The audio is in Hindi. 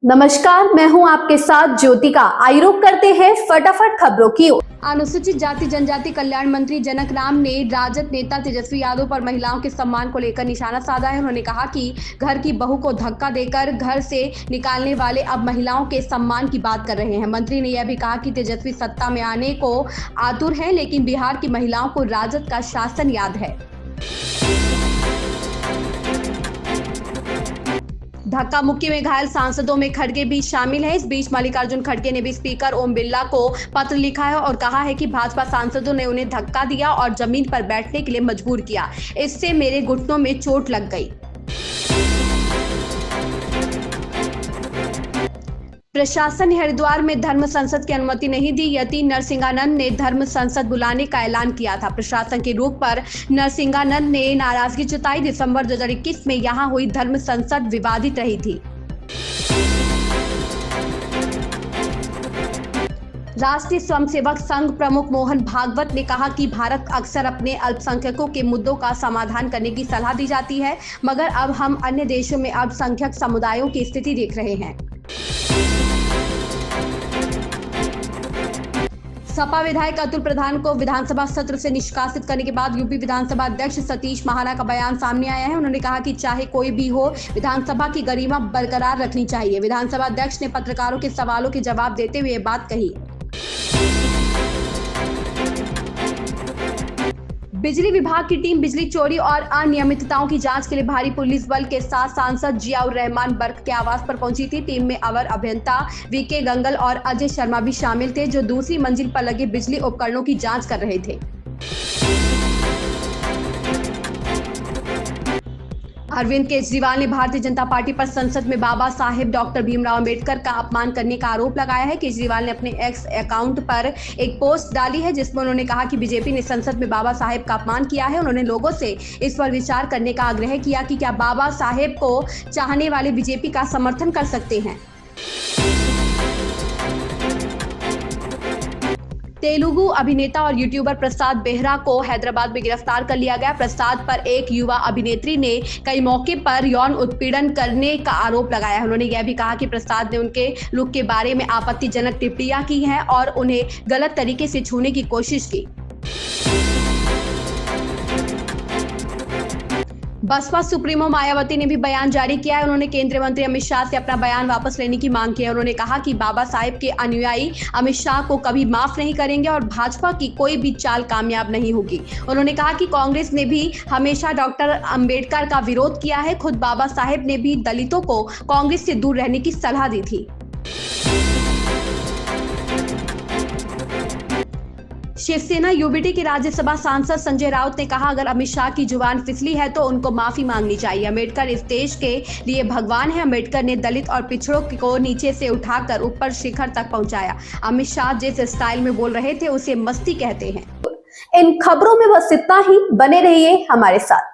नमस्कार, मैं हूं आपके साथ ज्योतिका। आइए रुक करते हैं फटाफट खबरों की ओर। अनुसूचित जाति जनजाति कल्याण मंत्री जनक राम ने राजद नेता तेजस्वी यादव पर महिलाओं के सम्मान को लेकर निशाना साधा है। उन्होंने कहा कि घर की बहू को धक्का देकर घर से निकालने वाले अब महिलाओं के सम्मान की बात कर रहे हैं। मंत्री ने यह भी कहा कि तेजस्वी सत्ता में आने को आतुर है, लेकिन बिहार की महिलाओं को राजद का शासन याद है। धक्का मुक्की में घायल सांसदों में खड़गे भी शामिल है। इस बीच मल्लिकार्जुन खड़गे ने भी स्पीकर ओम बिरला को पत्र लिखा है और कहा है कि भाजपा सांसदों ने उन्हें धक्का दिया और जमीन पर बैठने के लिए मजबूर किया। इससे मेरे घुटनों में चोट लग गई। प्रशासन ने हरिद्वार में धर्म संसद की अनुमति नहीं दी। यति नरसिंहानंद ने धर्म संसद बुलाने का ऐलान किया था। प्रशासन के रुख पर नरसिंहानंद ने नाराजगी जताई। दिसंबर 2021 में यहां हुई धर्म संसद विवादित रही थी। राष्ट्रीय स्वयंसेवक संघ प्रमुख मोहन भागवत ने कहा कि भारत अक्सर अपने अल्पसंख्यकों के मुद्दों का समाधान करने की सलाह दी जाती है, मगर अब हम अन्य देशों में अल्पसंख्यक समुदायों की स्थिति देख रहे हैं। सपा विधायक अतुल प्रधान को विधानसभा सत्र से निष्कासित करने के बाद यूपी विधानसभा अध्यक्ष सतीश महाना का बयान सामने आया है। उन्होंने कहा कि चाहे कोई भी हो, विधानसभा की गरिमा बरकरार रखनी चाहिए। विधानसभा अध्यक्ष ने पत्रकारों के सवालों के जवाब देते हुए बात कही। बिजली विभाग की टीम बिजली चोरी और अनियमितताओं की जांच के लिए भारी पुलिस बल के साथ सांसद जियाउर रहमान बर्क के आवास पर पहुंची थी। टीम में अवर अभियंता वीके गंगल और अजय शर्मा भी शामिल थे, जो दूसरी मंजिल पर लगे बिजली उपकरणों की जांच कर रहे थे। अरविंद केजरीवाल ने भारतीय जनता पार्टी पर संसद में बाबा साहेब डॉक्टर भीमराव अंबेडकर का अपमान करने का आरोप लगाया है। केजरीवाल ने अपने एक्स अकाउंट पर एक पोस्ट डाली है, जिसमें उन्होंने कहा कि बीजेपी ने संसद में बाबा साहेब का अपमान किया है। उन्होंने लोगों से इस पर विचार करने का आग्रह किया कि क्या बाबा साहेब को चाहने वाले बीजेपी का समर्थन कर सकते हैं। तेलुगु अभिनेता और यूट्यूबर प्रसाद बेहरा को हैदराबाद में गिरफ्तार कर लिया गया। प्रसाद पर एक युवा अभिनेत्री ने कई मौके पर यौन उत्पीड़न करने का आरोप लगाया है। उन्होंने यह भी कहा कि प्रसाद ने उनके लुक के बारे में आपत्तिजनक टिप्पणियां की हैं और उन्हें गलत तरीके से छूने की कोशिश की। बसपा सुप्रीमो मायावती ने भी बयान जारी किया है। उन्होंने केंद्रीय मंत्री अमित शाह से अपना बयान वापस लेने की मांग की है। उन्होंने कहा कि बाबा साहेब के अनुयायी अमित शाह को कभी माफ नहीं करेंगे और भाजपा की कोई भी चाल कामयाब नहीं होगी। उन्होंने कहा कि कांग्रेस ने भी हमेशा डॉक्टर अंबेडकर का विरोध किया है। खुद बाबा साहेब ने भी दलितों को कांग्रेस से दूर रहने की सलाह दी थी। शिवसेना यूबीटी के राज्यसभा सांसद संजय राउत ने कहा, अगर अमित शाह की जुबान फिसली है तो उनको माफी मांगनी चाहिए। अम्बेडकर इस देश के लिए भगवान है। अम्बेडकर ने दलित और पिछड़ों को नीचे से उठाकर ऊपर शिखर तक पहुंचाया। अमित शाह जिस स्टाइल में बोल रहे थे उसे मस्ती कहते हैं। इन खबरों में बस इतना ही। बने रहिए हमारे साथ।